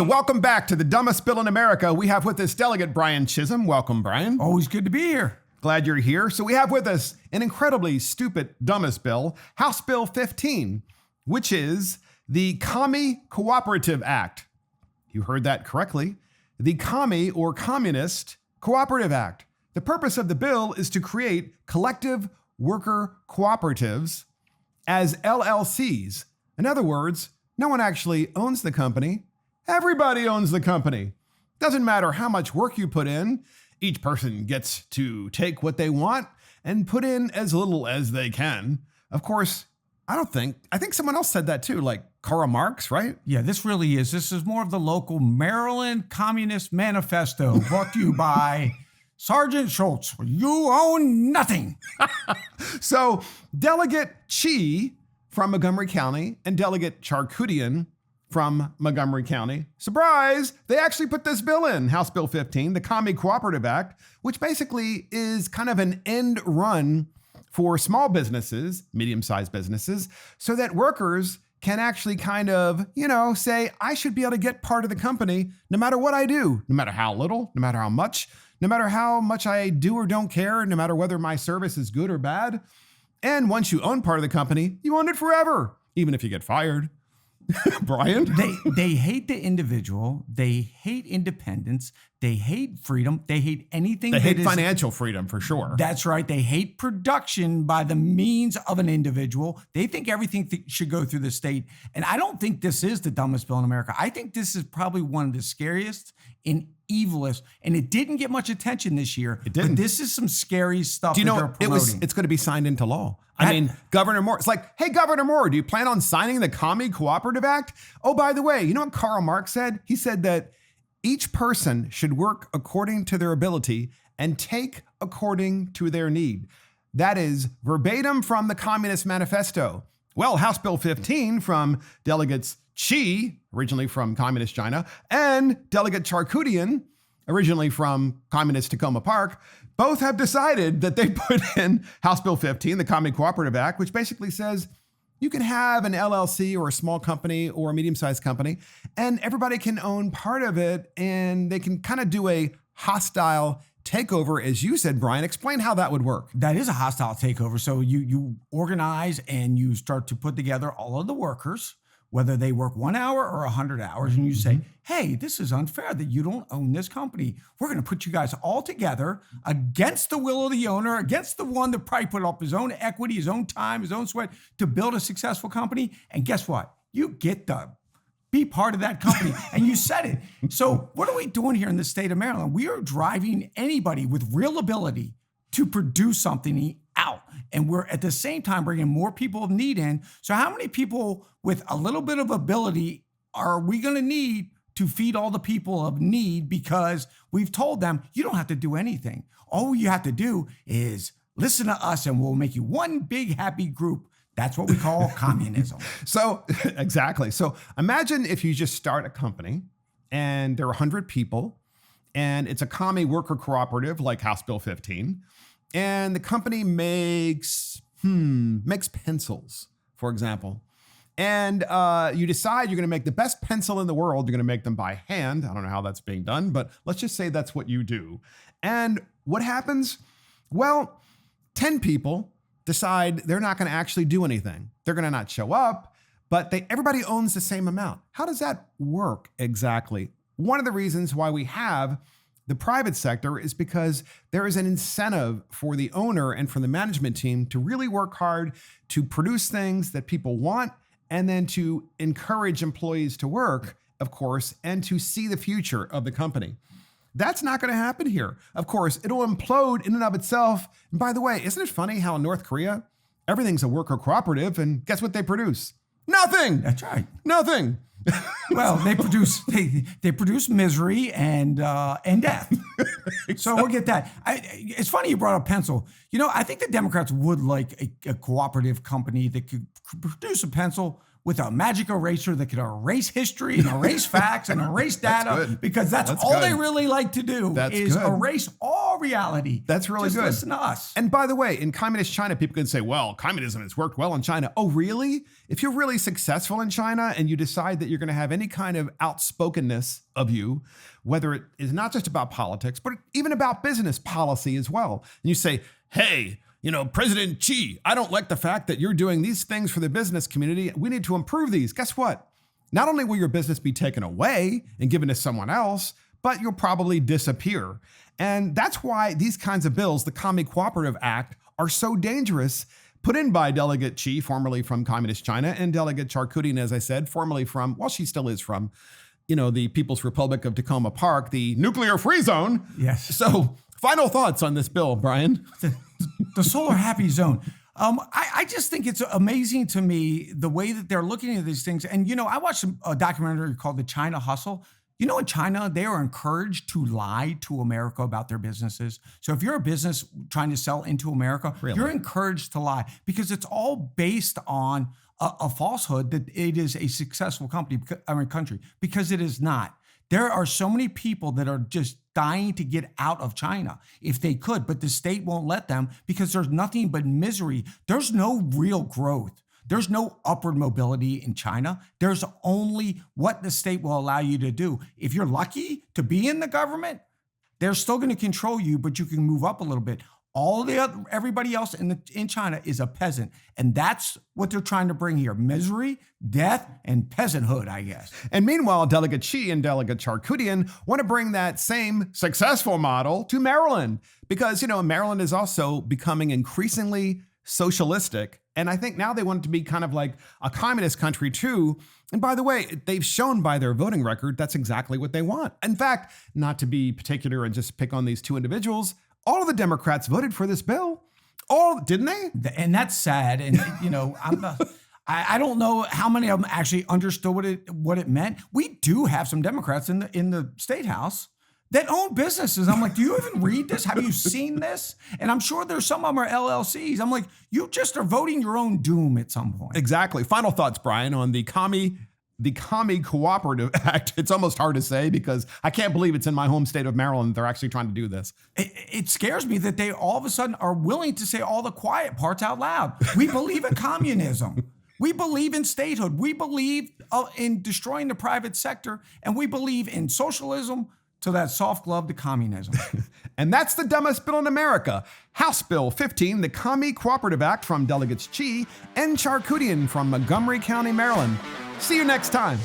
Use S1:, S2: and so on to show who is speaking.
S1: welcome back to the dumbest bill in America. We have with us Delegate Brian Chisholm. Welcome, Brian.
S2: Always good to be here.
S1: Glad you're here. So we have with us an incredibly stupid, dumbest bill, House Bill 15, which is the Commie Cooperative Act. You heard that correctly. The Commie or Communist Cooperative Act. The purpose of the bill is to create collective worker cooperatives as LLCs. In other words, no one actually owns the company. Everybody owns the company. Doesn't matter how much work you put in. Each person gets to take what they want and put in as little as they can. Of course, I think someone else said that too, like Karl Marx, right?
S2: Yeah, this is more of the local Maryland Communist Manifesto brought to you by Sergeant Schultz. You own nothing.
S1: So Delegate Chi from Montgomery County and Delegate Charkoudian from Montgomery County. Surprise! They actually put this bill in, House Bill 15, the Commie Cooperative Act, which basically is kind of an end run for small businesses, medium-sized businesses, so that workers can actually kind of, say, I should be able to get part of the company no matter what I do, no matter how little, no matter how much I do or don't care, no matter whether my service is good or bad. And once you own part of the company, you own it forever, even if you get fired. Brian?
S2: They hate the individual. They hate independence. They hate freedom. They hate anything.
S1: They hate financial freedom for sure.
S2: That's right. They hate production by the means of an individual. They think everything should go through the state. And I don't think this is the dumbest bill in America. I think this is probably one of the scariest and evilest. And it didn't get much attention this year.
S1: It didn't.
S2: But this is some scary stuff.
S1: Do you know
S2: they're promoting.
S1: It's going to be signed into law? Governor Moore, it's like, hey, Governor Moore, do you plan on signing the Commie Cooperative Act? Oh, by the way, you know what Karl Marx said? He said that each person should work according to their ability and take according to their need. That is verbatim from the Communist Manifesto. Well, House Bill 15 from Delegates Chi, originally from Communist China, and Delegate Charkoudian, originally from Communist Tacoma Park, both have decided that they put in House Bill 15, the Commie Cooperative Act, which basically says you can have an LLC or a small company or a medium-sized company, and everybody can own part of it, and they can kind of do a hostile takeover, as you said, Brian. Explain how that would work.
S2: That is a hostile takeover. So you organize and you start to put together all of the workers, whether they work 1 hour or 100 hours, and you say, hey, this is unfair that you don't own this company. We're going to put you guys all together against the will of the owner, against the one that probably put up his own equity, his own time, his own sweat to build a successful company. And guess what? You get to be part of that company. And you said it. So what are we doing here in the state of Maryland? We are driving anybody with real ability to produce something out. And we're at the same time bringing more people of need in. So how many people with a little bit of ability are we going to need to feed all the people of need? Because we've told them, you don't have to do anything. All you have to do is listen to us and we'll make you one big happy group. That's what we call communism.
S1: So exactly. So imagine if you just start a company and there are 100 people and it's a commie worker cooperative like House Bill 15. And the company makes pencils, for example. And you decide you're going to make the best pencil in the world. You're going to make them by hand. I don't know how that's being done, but let's just say that's what you do. And what happens? Well, 10 people decide they're not going to actually do anything. They're going to not show up, but everybody owns the same amount. How does that work exactly? One of the reasons why we have the private sector is because there is an incentive for the owner and for the management team to really work hard to produce things that people want and then to encourage employees to work, of course, and to see the future of the company. That's not going to happen here. Of course, it'll implode in and of itself. And by the way, isn't it funny how in North Korea, everything's a worker cooperative and guess what they produce? Nothing.
S2: That's right.
S1: Nothing.
S2: Well, they produce misery and death. Exactly. So we'll get that. It's funny you brought up pencil. I think the Democrats would like a cooperative company that could produce a pencil with a magic eraser that could erase history and erase facts and erase data, because that's all they really like to do is erase all all reality.
S1: That's really
S2: Just
S1: good.
S2: listen to us.
S1: And by the way, in communist China, people can say, well, communism has worked well in China. Oh, really? If you're really successful in China and you decide that you're going to have any kind of outspokenness of you, whether it is not just about politics, but even about business policy as well, and you say, hey, President Xi, I don't like the fact that you're doing these things for the business community. We need to improve these. Guess what? Not only will your business be taken away and given to someone else, but you'll probably disappear. And that's why these kinds of bills, the Commie Cooperative Act, are so dangerous, put in by Delegate Xi, formerly from Communist China, and Delegate Charkoudian, as I said, formerly from, well, she still is from, the People's Republic of Tacoma Park, the nuclear-free zone.
S2: Yes.
S1: So final thoughts on this bill, Brian?
S2: The solar happy zone. I just think it's amazing to me the way that they're looking at these things. And, I watched a documentary called The China Hustle. In China, they are encouraged to lie to America about their businesses. So if you're a business trying to sell into America,
S1: Really?
S2: You're encouraged to lie because it's all based on a falsehood that it is a successful country, because it is not. There are so many people that are just dying to get out of China if they could, but the state won't let them because there's nothing but misery. There's no real growth. There's no upward mobility in China. There's only what the state will allow you to do. If you're lucky to be in the government, they're still going to control you, but you can move up a little bit. Everybody else in China is a peasant. And that's what they're trying to bring here. Misery, death, and peasanthood, I guess.
S1: And meanwhile, Delegate Xi and Delegate Charkoudian want to bring that same successful model to Maryland because, Maryland is also becoming increasingly socialistic. And I think now they want it to be kind of like a communist country too. And by the way, they've shown by their voting record, that's exactly what they want. In fact, not to be particular and just pick on these two individuals, all of the Democrats voted for this bill. All, didn't they?
S2: And that's sad. And, I don't know how many of them actually understood what it meant. We do have some Democrats in the state house that own businesses. I'm like, do you even read this? Have you seen this? And I'm sure there's some of them are LLCs. I'm like, you just are voting your own doom at some point.
S1: Exactly. Final thoughts, Brian, on the Commie Cooperative Act. It's almost hard to say because I can't believe it's in my home state of Maryland. They're actually trying to do this.
S2: It scares me that they all of a sudden are willing to say all the quiet parts out loud. We believe in communism. We believe in statehood. We believe in destroying the private sector. And we believe in socialism to that soft glove to communism.
S1: And that's the dumbest bill in America. House Bill 15, the Commie Cooperative Act from Delegates Xi and Charkoudian from Montgomery County, Maryland. See you next time.